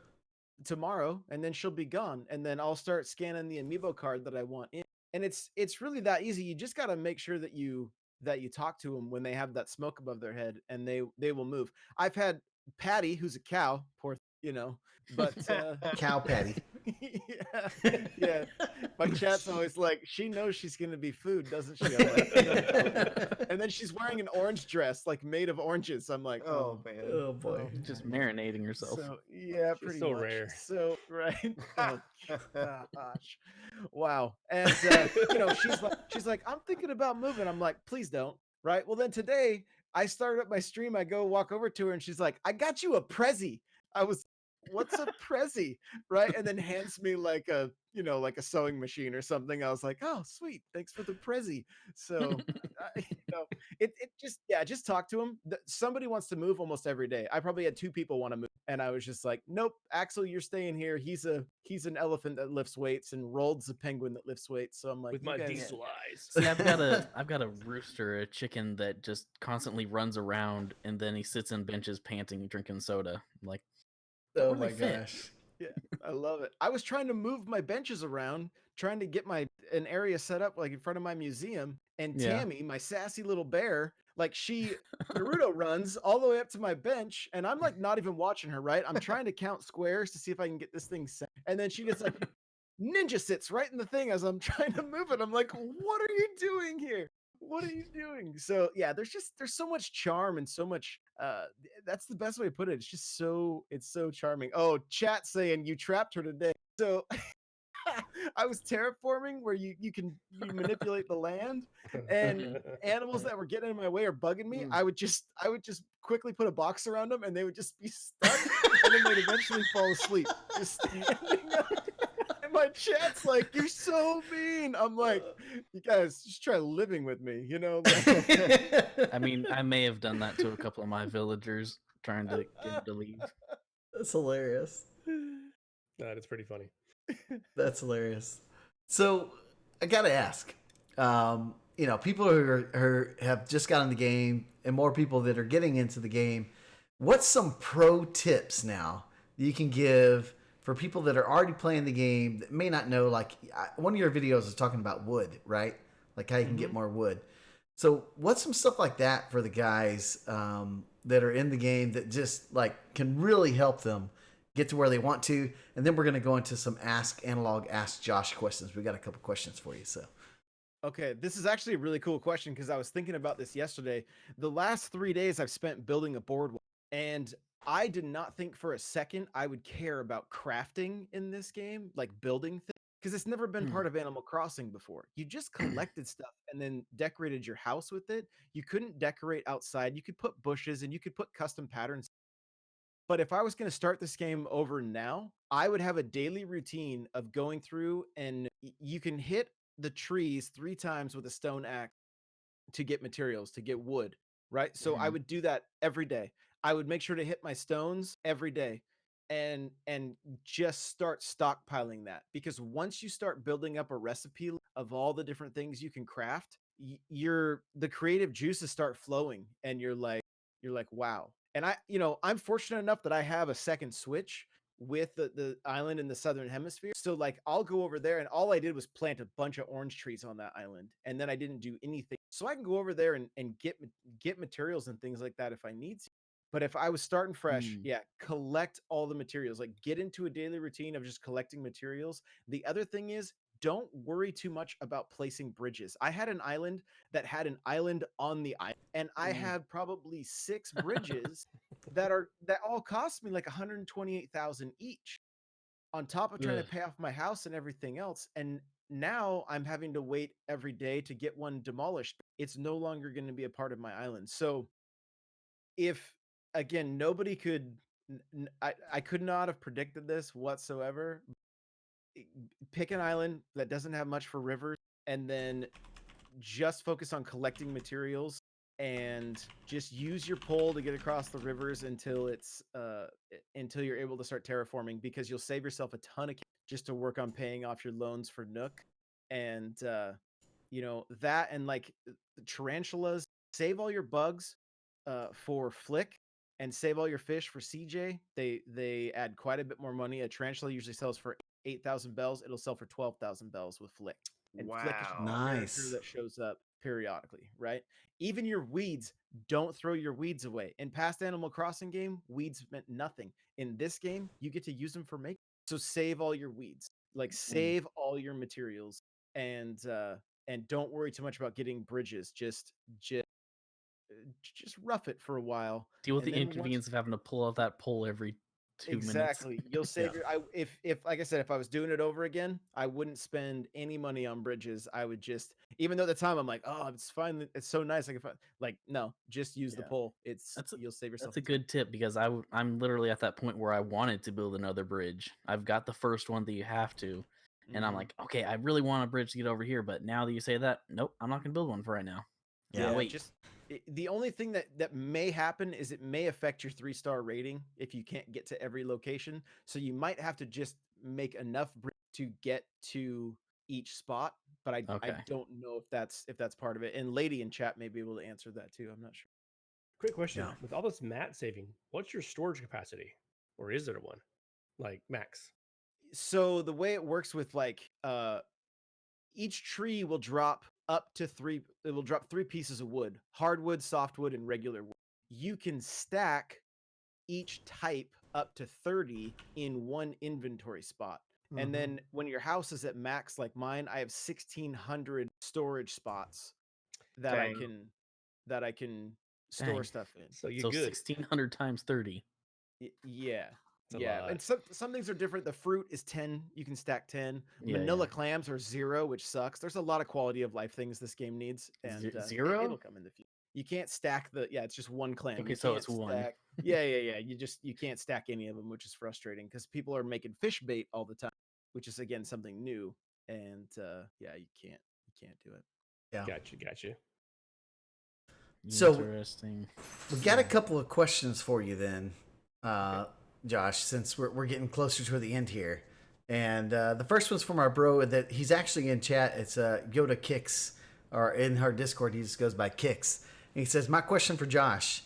tomorrow, and then she'll be gone, and then I'll start scanning the amiibo card that I want in. And it's really that easy. You just got to make sure that you talk to them when they have that smoke above their head, and they will move. I've had Patty, who's a cow, but Cow patty. yeah. My chat's always like, she knows she's gonna be food, doesn't she? I'm like, "No." And then she's wearing an orange dress, like made of oranges. I'm like, Oh man. Oh boy. Just marinating herself. So yeah, She's pretty so much. rare. So right. Oh gosh. Wow. And she's like, I'm thinking about moving. I'm like, please don't. Right. Well, then today I started up my stream. I go walk over to her, and she's like, I got you a Prezi. I was, what's a Prezi? Right. And then hands me like a, like a sewing machine or something. I was like, oh, sweet. Thanks for the Prezi. So, it just talk to him. Somebody wants to move almost every day. I probably had 2 people want to move, and I was just like, nope, Axel, you're staying here. He's an elephant that lifts weights, and Rold's a penguin that lifts weights. So I'm like, With you my guys- diesel eyes. See, I've got a rooster, a chicken that just constantly runs around, and then he sits in benches panting, drinking soda. I'm like, Oh where do my they fit? gosh. Yeah, I love it. I was trying to move my benches around, trying to get an area set up like in front of my museum. And Yeah. Tammy, my sassy little bear, like Naruto runs all the way up to my bench, and I'm like not even watching her, right? I'm trying to count squares to see if I can get this thing set. And then she just like ninja sits right in the thing as I'm trying to move it. I'm like, what are you doing here? What are you doing? So yeah, there's so much charm and so much that's the best way to put it. It's so charming. Oh, chat saying you trapped her today. So I was terraforming where you manipulate the land, and animals that were getting in my way or bugging me, I would just quickly put a box around them, and they would just be stuck, and then they'd eventually fall asleep. Just standing up. And my chat's like, you're so mean. I'm like, you guys just try living with me, like, I mean, I may have done that to a couple of my villagers, trying to get them to leave. That's hilarious. That is pretty funny. That's hilarious. So I gotta ask, people who have just got in the game, and more people that are getting into the game, what's some pro tips now that you can give for people that are already playing the game that may not know? Like one of your videos is talking about wood, right? Like how you can get more wood. So what's some stuff like that for the guys that are in the game that just like can really help them get to where they want to? And then we're going to go into some Ask Josh questions. We got a couple questions for you. So, okay, this is actually a really cool question because I was thinking about this yesterday. The last 3 days I've spent building a boardwalk, and I did not think for a second I would care about crafting in this game, like building things, because it's never been part of Animal Crossing before. You just collected stuff and then decorated your house with it. You couldn't decorate outside. You could put bushes and you could put custom patterns. But if I was going to start this game over now, I would have a daily routine of going through, and you can hit the trees 3 times with a stone axe to get materials, to get wood, right? So I would do that every day. I would make sure to hit my stones every day, and just start stockpiling that, because once you start building up a recipe of all the different things you can craft, the creative juices start flowing, and you're like, wow. And I'm fortunate enough that I have a second Switch with the island in the southern hemisphere. So like I'll go over there, and all I did was plant a bunch of orange trees on that island, and then I didn't do anything. So I can go over there and get materials and things like that if I need to. But if I was starting fresh, yeah, collect all the materials. Like get into a daily routine of just collecting materials. The other thing is, don't worry too much about placing bridges. I had an island that had an island on the island, and I had probably 6 bridges that all cost me like 128,000 each, on top of trying to pay off my house and everything else. And now I'm having to wait every day to get one demolished. It's no longer going to be a part of my island. So if, again, nobody could, I could not have predicted this whatsoever. Pick an island that doesn't have much for rivers, and then just focus on collecting materials, and just use your pole to get across the rivers until you're able to start terraforming, because you'll save yourself a ton of cash just to work on paying off your loans for Nook. And that, and like tarantulas, save all your bugs, for Flick and Save All Your Fish for CJ, they add quite a bit more money. A tarantula usually sells for 8,000 bells. It'll sell for 12,000 bells with Flick. And Flick is just Wow. a character Nice. that shows up periodically, right? Even your weeds, don't throw your weeds away. In past Animal Crossing game, weeds meant nothing. In this game, you get to use them for make. So save all your weeds. Like save all your materials and don't worry too much about getting bridges. Just rough it for a while. Deal with And the then once inconvenience of having to pull out that pole every 2 minutes. exactly, you'll save your. If like I said, if I was doing it over again, I wouldn't spend any money on bridges. I would just, even though at the time I'm like, oh, it's fine, it's so nice. Like no, just use the Yeah. pole. It's That's a, you'll save yourself. that's a good tip because I'm literally at that point where I wanted to build another bridge. I've got the first one that you have to, and I'm Mhm. like, okay, I really want a bridge to get over here, but now that you say that, nope, I'm not gonna build one for right now. Yeah. Wait. Just the only thing that may happen is it may affect your 3-star rating if you can't get to every location. So you might have to just make enough to get to each spot. But I Okay. don't know if that's part of it. And Lady in chat may be able to answer that too. I'm not sure. Quick question: Yeah. with all this mat saving, what's your storage capacity, or is there one, like max? So the way it works with like each tree will drop up to three. It will drop 3 pieces of wood: hardwood, softwood, and regular wood. You can stack each type up to 30 in one inventory spot. And then when your house is at max like mine, I have 1,600 storage spots that I Dang. can store Dang. stuff in. So you're So good. 1,600 times 30. Yeah. That's a Yeah. lot. And some things are different. The fruit is 10. You can stack 10. Yeah, Manila yeah. clams are 0, which sucks. There's a lot of quality of life things this game needs. And Zero? it'll come in the future. You can't stack it's just one clam. Okay, You so can't it's one. stack. Yeah. You can't stack any of them, which is frustrating because people are making fish bait all the time, which is again something new. And you can't do it. Yeah. Gotcha. So- Interesting. We got a couple of questions for you then, Josh, since we're getting closer to the end here. And the first one's from our bro that he's actually in chat. It's Yoda Kicks, or in our Discord, he just goes by Kicks. And he says, my question for Josh,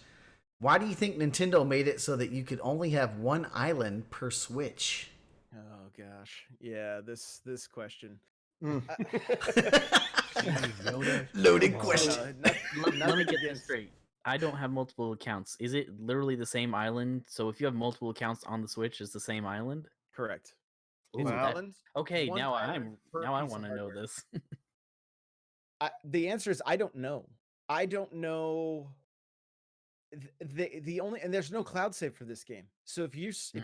why do you think Nintendo made it so that you could only have one island per Switch? Oh gosh. Yeah, this question. Yoda. Loaded Come on. question. Let me get this straight. I don't have multiple accounts. Is it literally the same island? So if you have multiple accounts on the Switch, it's the same island? Correct. Ooh, It's that- islands. okay, one now island per I piece of want to know hardware. this. The answer is I don't know. I don't know. The only, and there's no cloud save for this game. So if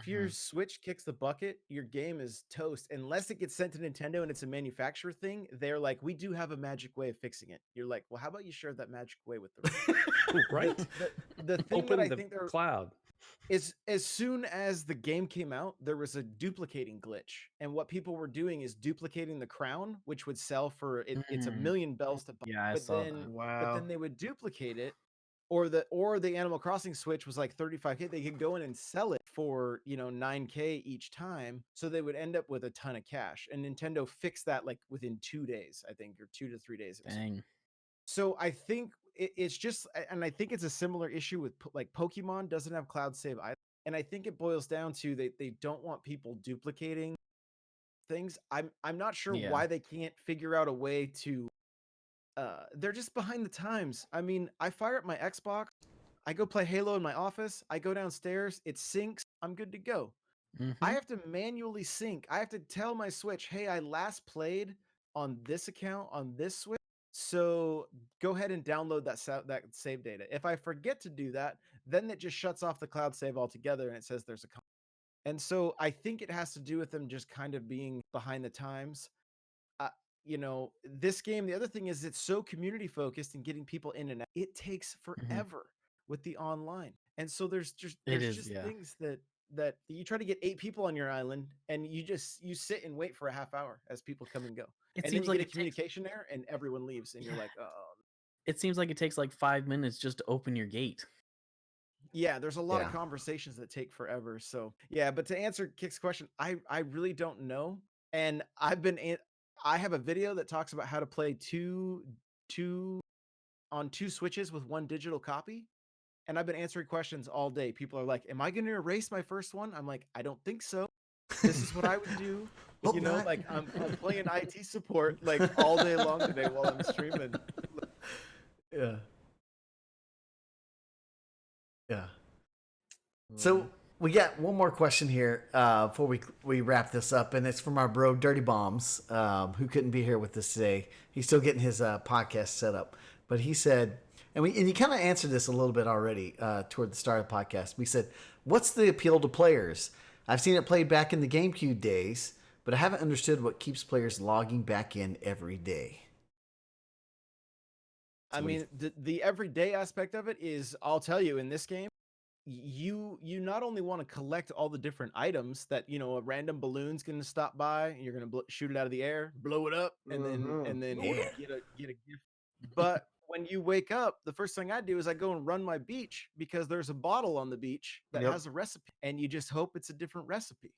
your Switch kicks the bucket, your game is toast unless it gets sent to Nintendo and it's a manufacturer thing. They're like, we do have a magic way of fixing it. You're like, well, how about you share that magic way with the rest? Right? The thing Open that I the think they're cloud. is as soon as the game came out, there was a duplicating glitch, and what people were doing is duplicating the crown, which would sell for it's a million bells to buy. Yeah, I But saw then, that. Wow. but then they would duplicate it, or the Animal Crossing Switch was like 35K. They could go in and sell it for 9K each time, so they would end up with a ton of cash. And Nintendo fixed that like within 2 days, I think, or 2 to 3 days. It was Dang. so I think it's just, and I think it's a similar issue with like Pokemon doesn't have cloud save either. And I think it boils down to they don't want people duplicating things. I'm not sure Yeah. why they can't figure out a way to. They're just behind the times. I mean, I fire up my Xbox, I go play Halo in my office, I go downstairs, it syncs, I'm good to go. I have to manually sync. I have to tell my Switch, hey, I last played on this account on this Switch. So go ahead and download that save data. If I forget to do that, then it just shuts off the cloud save altogether and it says there's a and so I think it has to do with them just kind of being behind the times. Uh, this game, the other thing is it's so community focused and getting people in and out. It takes forever with the online. And so there's just Yeah. things that you try to get 8 people on your island and you sit and wait for a half hour as people come and go. It And then seems you like get a it takes, communication error and everyone leaves and you're like, oh. it seems like it takes like 5 minutes just to open your gate. Yeah, there's a lot Yeah. of conversations that take forever. So yeah, but to answer Kick's question, I really don't know. And I have a video that talks about how to play two on 2 switches with 1 digital copy. and I've been answering questions all day. People are like, "Am I going to erase my first one?" I'm like, "I don't think so. This is what I would do." Hope You know, not. like I'm playing IT support like all day long today while I'm streaming. Yeah. Yeah. So we got one more question here before we wrap this up, and it's from our bro Dirty Bombs, who couldn't be here with us today. He's still getting his podcast set up, but he said, and you kind of answered this a little bit already toward the start of the podcast. We said, "What's the appeal to players? I've seen it played back in the GameCube days, but I haven't understood what keeps players logging back in every day." I mean, the everyday aspect of it is, I'll tell you, in this game, you not only want to collect all the different items that, you know, a random balloon's going to stop by and you're going to shoot it out of the air, blow it up, and then Yeah. get a gift. But when you wake up, the first thing I do is I go and run my beach, because there's a bottle on the beach that Yep. has a recipe, and you just hope it's a different recipe.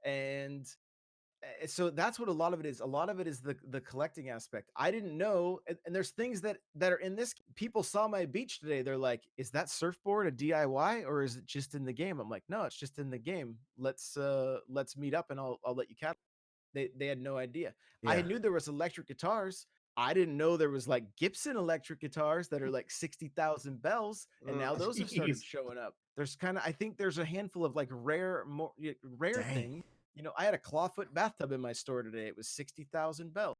And so that's what a lot of it is. A lot of it is the collecting aspect. I didn't know, and there's things that are in this. People saw my beach today. They're like, "Is that surfboard a DIY or is it just in the game?" I'm like, "No, it's just in the game. Let's meet up and I'll let you catch." They had no idea. I Yeah. knew there was electric guitars. I didn't know there was like Gibson electric guitars that are like 60,000 bells, and now those have started Jeez. showing up. There's I think there's a handful of like rare Dang. things. You know, I had a clawfoot bathtub in my store today. It was 60,000 bells,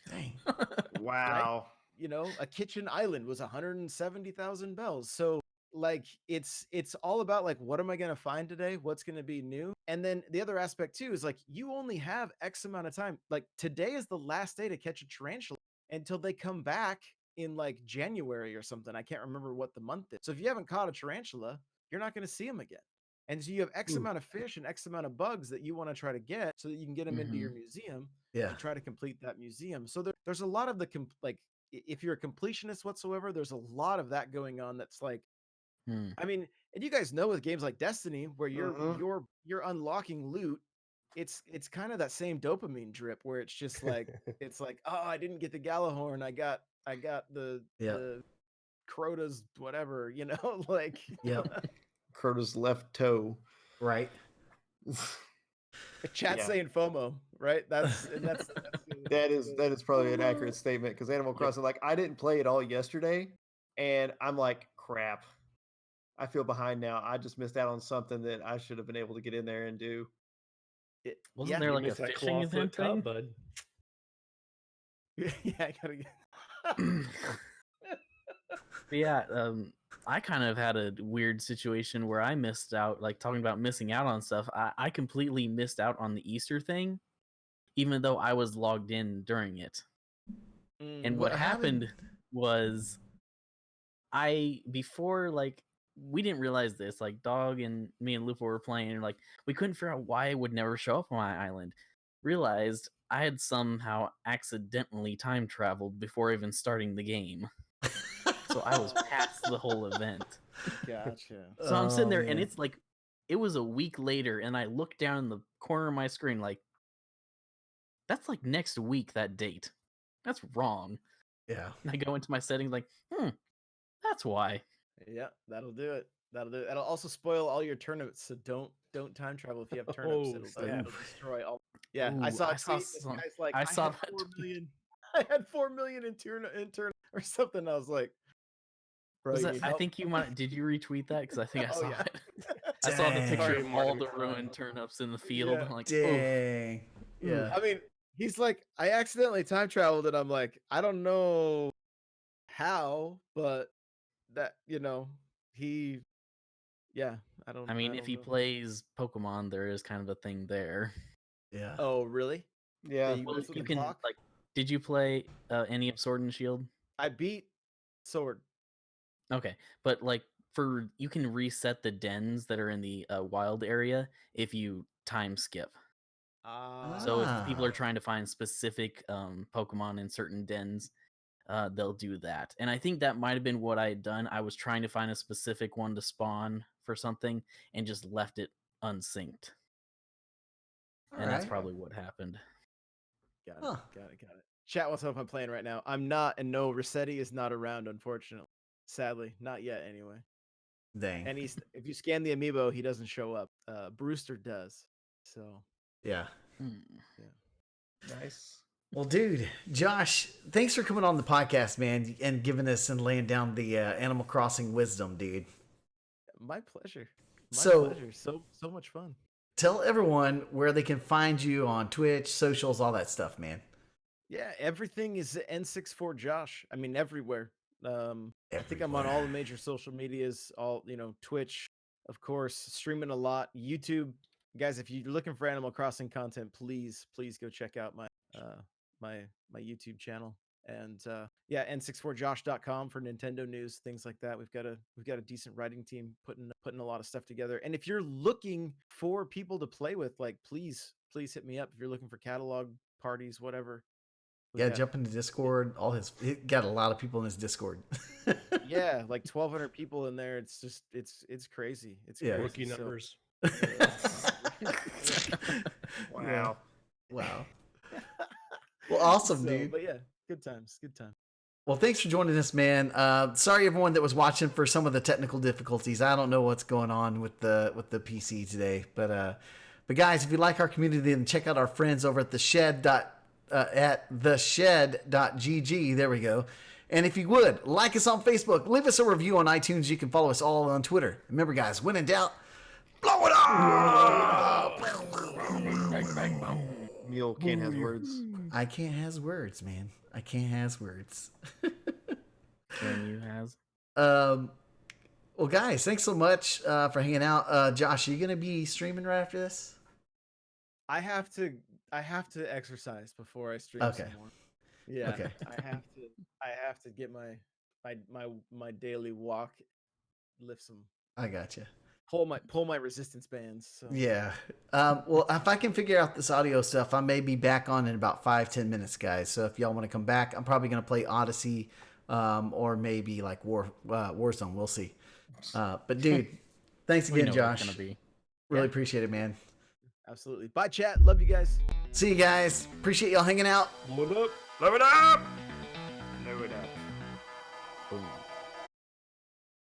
Dang. right? Wow. You know, a kitchen island was 170,000 bells. So like it's all about like, what am I going to find today? What's going to be new? And then the other aspect too is like, you only have X amount of time. Like today is the last day to catch a tarantula until they come back in like January or something. I can't remember what the month is. So if you haven't caught a tarantula, you're not going to see them again. And so you have X amount of fish and X amount of bugs that you want to try to get so that you can get them into your museum Yeah. and try to complete that museum. So there's a lot of the like, if you're a completionist whatsoever, there's a lot of that going on. That's like, I mean, and you guys know with games like Destiny, where you're unlocking loot, it's kind of that same dopamine drip where it's just like, it's like, oh, I didn't get the Galahorn, I got the Crota's whatever, you know, like Yep. Crota's left toe. Right. chat Yeah. saying FOMO, right? That's That is probably an accurate statement, because Animal Crossing, like, I didn't play it all yesterday, and I'm like, crap. I feel behind now. I just missed out on something that I should have been able to get in there and do. Wasn't there You like a missed that fishing clawfoot event thing? tub, bud. yeah, I gotta get. But yeah, I kind of had a weird situation where I missed out, like talking about missing out on stuff. I completely missed out on the Easter thing, even though I was logged in during it. And what happened was, before, like, we didn't realize this, like Dog and me and Lupo were playing, and like we couldn't figure out why it would never show up on my island. Realized I had somehow accidentally time traveled before even starting the game. So I was past the whole event. Gotcha. So I'm sitting there, man. and it's like, it was a week later, and I look down in the corner of my screen, like, that's like next week, that date. That's wrong. Yeah. And I go into my settings, like, that's why. Yeah, that'll do it. That'll do it. That'll also spoil all your turnips. So don't time travel if you have turnips. Oh, It'll snap. destroy all. Yeah, Ooh, I saw a I saw tweet. This some- guy's like, I saw had that 4 tweet. million. I had 4 million in turnip or something. I was like, bro, Was you that, need I help? think you might. Did you retweet that? Because I think I Oh, saw yeah. it. I saw the Dang. picture Sorry, of all Martin. the ruined turnips in the field. Yeah. I'm like, oof. Dang. Yeah. I mean, he's like, I accidentally time traveled, and I'm like, I don't know how, but that, you know, he, yeah, I don't. I mean, if don't he know. plays Pokemon, there is kind of a thing there. Yeah. Oh, really? Yeah. You Well, mess with you the can, clock? like, did you play any of Sword and Shield? I beat Sword. Okay, but like, you can reset the dens that are in the wild area if you time skip. So if people are Ah. trying to find specific Pokemon in certain dens, they'll do that. And I think that might have been what I had done. I was trying to find a specific one to spawn for something and just left it unsynced. And that's Alright. probably what happened. Got it. Huh. Got it. Chat, what's up? I'm playing right now. I'm not, and no, Rossetti is not around, unfortunately. Sadly, not yet, anyway. Dang. And if you scan the amiibo, he doesn't show up. Brewster does. So Yeah. Nice. Well, dude, Josh, thanks for coming on the podcast, man, and giving us and laying down the Animal Crossing wisdom, dude. my pleasure. My So- pleasure. So much fun. Tell everyone where they can find you on Twitch, socials, all that stuff, man. Yeah, everything is N64Josh. I mean, everywhere. I think I'm on all the major social medias, Twitch, of course, streaming a lot, YouTube. Guys, if you're looking for Animal Crossing content, please go check out my my YouTube channel. And n64josh.com for Nintendo news, things like that. We've got a decent writing team putting a lot of stuff together. And if you're looking for people to play with, like please hit me up if you're looking for catalog parties, whatever. Yeah, jump into Discord. He got a lot of people in his Discord. Yeah, like 1,200 people in there. It's just it's crazy. It's Yeah. crazy. Rookie So- numbers. Wow. Wow. Well, awesome, so, dude. But yeah, good times. Well, thanks for joining us, man. Sorry, everyone that was watching for some of the technical difficulties. I don't know what's going on with the PC today, but guys, if you like our community, then check out our friends over at at theshed.gg. There we go. And if you would like us on Facebook, leave us a review on iTunes. You can follow us all on Twitter. Remember, guys, when in doubt, blow it up. Mule can't has words. I can't has words, man. I can't has words. Can you has? Well, guys, thanks so much for hanging out. Josh, are you gonna be streaming right after this? I have to exercise before I stream Okay. some more. Yeah. Okay. I have to get my daily walk, lift some, I got you. pull my resistance bands. So Yeah. Well, if I can figure out this audio stuff, I may be back on in about 5-10 minutes, guys. So if y'all want to come back, I'm probably gonna play Odyssey, or maybe like Warzone. We'll see. But dude, thanks We again, know what it's Josh. gonna be. Really appreciate it, man. absolutely. Bye, chat. Love you guys. See you guys. Appreciate y'all hanging out. Blow it up. Blow it up! Blow it up!